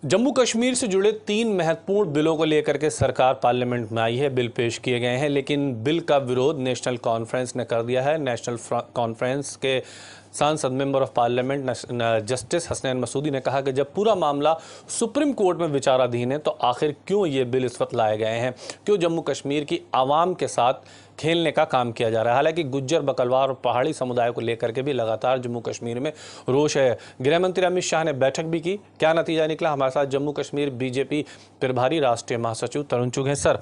जम्मू कश्मीर से जुड़े 3 महत्वपूर्ण बिलों को लेकर के सरकार पार्लियामेंट में आई है। बिल पेश किए गए हैं, लेकिन बिल का विरोध नेशनल कॉन्फ्रेंस ने कर दिया है। नेशनल कॉन्फ्रेंस के सांसद member of parliament justice Hasnain Masoodi ने कहा कि जब पूरा मामला सुप्रीम कोर्ट में विचाराधीन है तो आखिर क्यों ये बिल इस वक्त लाए गए हैं, क्यों जम्मू कश्मीर की आवाम के साथ खेलने का काम किया जा रहा है। हालांकि गुज्जर, बकलवार और पहाड़ी समुदाय को लेकर के भी लगातार जम्मू कश्मीर में रोष है। गृह मंत्री अमित शाह ने बैठक भी की, क्या नतीजा निकला? हमारे साथ जम्मू कश्मीर बीजेपी प्रभारी राष्ट्रीय महासचिव तरुण चुग हैं। सर,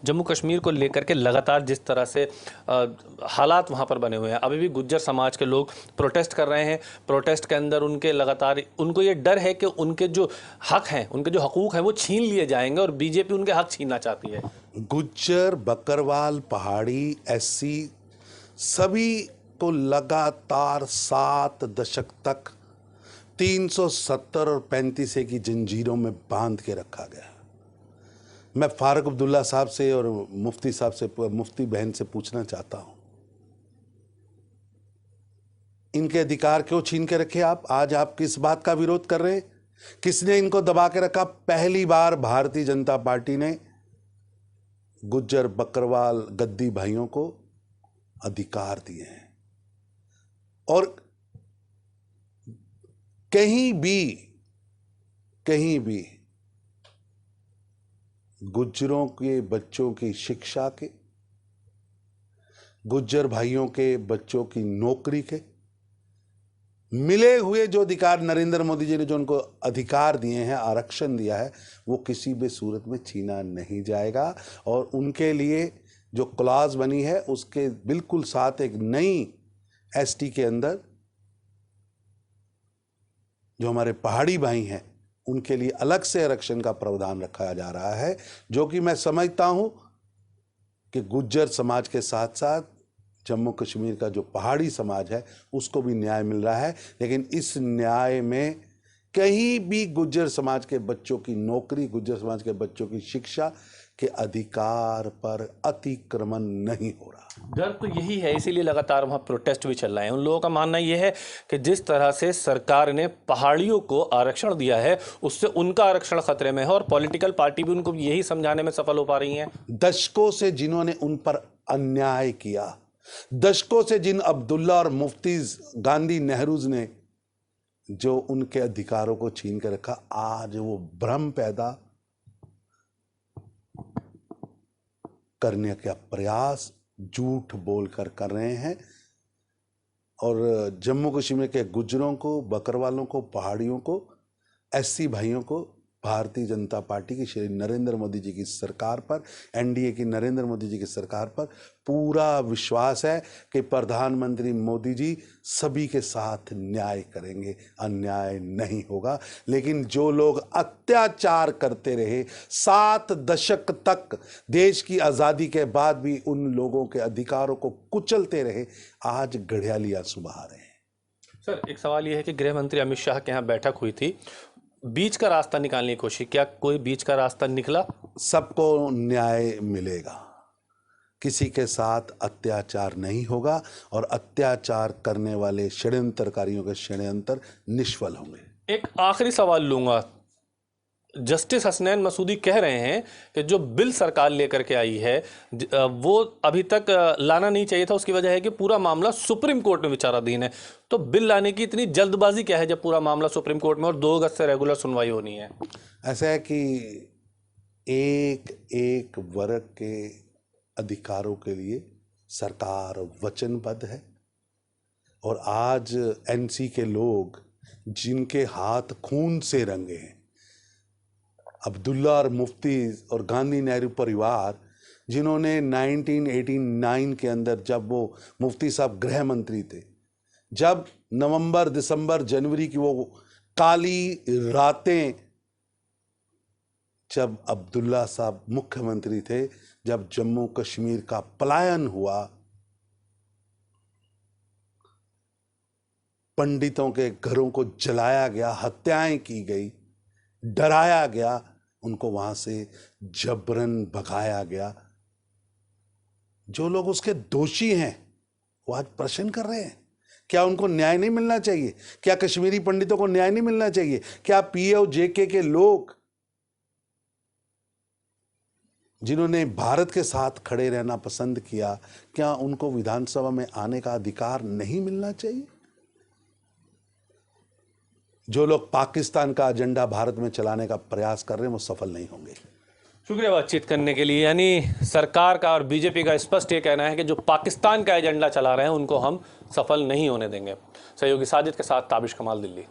जम्मू कश्मीर को लेकर के लगातार जिस तरह से हालात वहां पर बने हुए हैं, अभी भी गुज्जर समाज के लोग प्रोटेस्ट कर रहे हैं। प्रोटेस्ट के अंदर उनके लगातार उनको ये डर है कि उनके जो हक हैं, उनके जो हकूक हैं वो छीन लिए जाएंगे और बीजेपी उनके हक छीनना चाहती है। गुज्जर, बकरवाल, पहाड़ी, एससी सभी को लगातार 7 दशक तक 370 और 35 की जंजीरों में बांध के रखा गया। मैं फारूक अब्दुल्ला साहब से और मुफ्ती साहब से, मुफ्ती बहन से पूछना चाहता हूं, इनके अधिकार क्यों छीन के रखे आप? आज आप किस बात का विरोध कर रहे हैं? किसने इनको दबा के रखा? पहली बार भारतीय जनता पार्टी ने गुज्जर, बकरवाल, गद्दी भाइयों को अधिकार दिए हैं। और कहीं भी गुज्जरों के बच्चों की शिक्षा के, गुज्जर भाइयों के बच्चों की नौकरी के मिले हुए जो अधिकार नरेंद्र मोदी जी ने जो उनको अधिकार दिए हैं, आरक्षण दिया है, वो किसी भी सूरत में छीना नहीं जाएगा। और उनके लिए जो क्लॉज बनी है उसके बिल्कुल साथ एक नई एसटी के अंदर जो हमारे पहाड़ी भाई हैं उनके लिए अलग से आरक्षण का प्रावधान रखा जा रहा है, जो कि मैं समझता हूं कि गुज्जर समाज के साथ साथ जम्मू कश्मीर का जो पहाड़ी समाज है उसको भी न्याय मिल रहा है। लेकिन इस न्याय में कहीं भी गुज्जर समाज के बच्चों की नौकरी, गुज्जर समाज के बच्चों की शिक्षा के अधिकार पर अतिक्रमण नहीं हो रहा। डर तो यही है, इसीलिए लगातार वहाँ प्रोटेस्ट भी चल रहे हैं। उन लोगों का मानना यह है कि जिस तरह से सरकार ने पहाड़ियों को आरक्षण दिया है उससे उनका आरक्षण खतरे में है और पॉलिटिकल पार्टी भी उनको यही समझाने में सफल हो पा रही हैं। दशकों से जिन्होंने उन पर अन्याय किया, दशकों से जिन अब्दुल्ला और मुफ्ती गांधी नेहरूज ने जो उनके अधिकारों को छीन कर रखा, आज वो भ्रम पैदा करने का प्रयास झूठ बोलकर कर रहे हैं। और जम्मू कश्मीर के गुज्जरों को, बकरवालों को, पहाड़ियों को, एससी भाइयों को भारतीय जनता पार्टी की श्री नरेंद्र मोदी जी की सरकार पर, एनडीए की नरेंद्र मोदी जी की सरकार पर पूरा विश्वास है कि प्रधानमंत्री मोदी जी सभी के साथ न्याय करेंगे, अन्याय नहीं होगा। लेकिन जो लोग अत्याचार करते रहे 7 दशक तक, देश की आज़ादी के बाद भी उन लोगों के अधिकारों को कुचलते रहे, आज घड़ियाली आंसू बहा रहे हैं। सर, एक सवाल यह है कि गृह मंत्री अमित शाह के यहाँ बैठक हुई थी, बीच का रास्ता निकालने की कोशिश, क्या कोई बीच का रास्ता निकला? सबको न्याय मिलेगा, किसी के साथ अत्याचार नहीं होगा और अत्याचार करने वाले षड्यंत्रकारियों के षड्यंत्र निष्फल होंगे। एक आखिरी सवाल लूंगा। जस्टिस हसनैन मसूदी कह रहे हैं कि जो बिल सरकार लेकर के आई है वो अभी तक लाना नहीं चाहिए था। उसकी वजह है कि पूरा मामला सुप्रीम कोर्ट में विचाराधीन है। तो बिल लाने की इतनी जल्दबाजी क्या है जब पूरा मामला सुप्रीम कोर्ट में और 2 अगस्त से रेगुलर सुनवाई होनी है? ऐसा है कि एक एक वर्ग के अधिकारों के लिए सरकार वचनबद्ध है। और आज एनसी के लोग जिनके हाथ खून से रंगे हैं, अब्दुल्ला और मुफ्ती और गांधी नेहरू परिवार, जिन्होंने 1989 के अंदर, जब वो मुफ्ती साहब गृह मंत्री थे, जब नवंबर, दिसंबर, जनवरी की वो काली रातें, जब अब्दुल्ला साहब मुख्यमंत्री थे, जब जम्मू कश्मीर का पलायन हुआ, पंडितों के घरों को जलाया गया, हत्याएं की गई, डराया गया, उनको वहां से जबरन भगाया गया। जो लोग उसके दोषी हैं वो आज प्रश्न कर रहे हैं क्या उनको न्याय नहीं मिलना चाहिए? क्या कश्मीरी पंडितों को न्याय नहीं मिलना चाहिए? क्या पीए और जेके के लोग जिन्होंने भारत के साथ खड़े रहना पसंद किया, क्या उनको विधानसभा में आने का अधिकार नहीं मिलना चाहिए? जो लोग पाकिस्तान का एजेंडा भारत में चलाने का प्रयास कर रहे हैं वो सफल नहीं होंगे। शुक्रिया बातचीत करने के लिए। यानी सरकार का और बीजेपी का स्पष्ट ये कहना है कि जो पाकिस्तान का एजेंडा चला रहे हैं उनको हम सफल नहीं होने देंगे। सहयोगी साजिद के साथ ताबिश कमाल, दिल्ली।